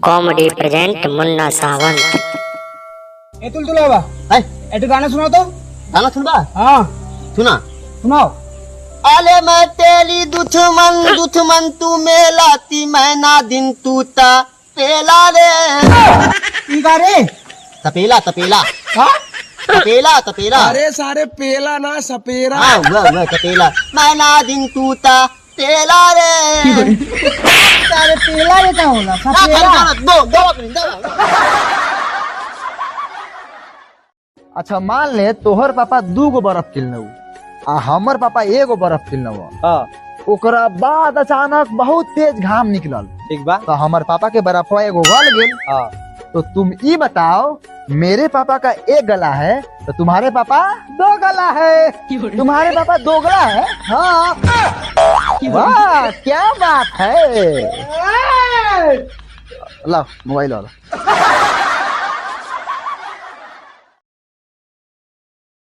Comedy present मुन्ना सावंत। ए तुलतुलावा एक गाना सुनाओ तो। गाना सुनबा? हाँ सुना। सुनाओ। आले मैं तेरी दुश्मन तू मेलाती मैना दिन तू ता पेला रे। ई गा रे तपेला तपेला हाँ तपेला तपेला। अरे सारे पेला ना सपेरा। हाँ वह तपेला मैना दिन तू ता पेला रे। सारे पेला रे का होला सपेरा। अच्छा मान ले तोहर पापा 2 गो बर्फ किनलू आ हमर पापा 1 गो बर्फ किनलू। ओकरा बाद अचानक बहुत तेज घाम निकलल। ठीक बा। तो हमर पापा के बर्फवा एगो गल गेल। तो तुम ई बताओ मेरे पापा का 1 गला है तो तुम्हारे पापा 2 गला है। तुम्हारे पापा 2 गला है। हाँ वाह क्या बात है। ला मोबाइल ला।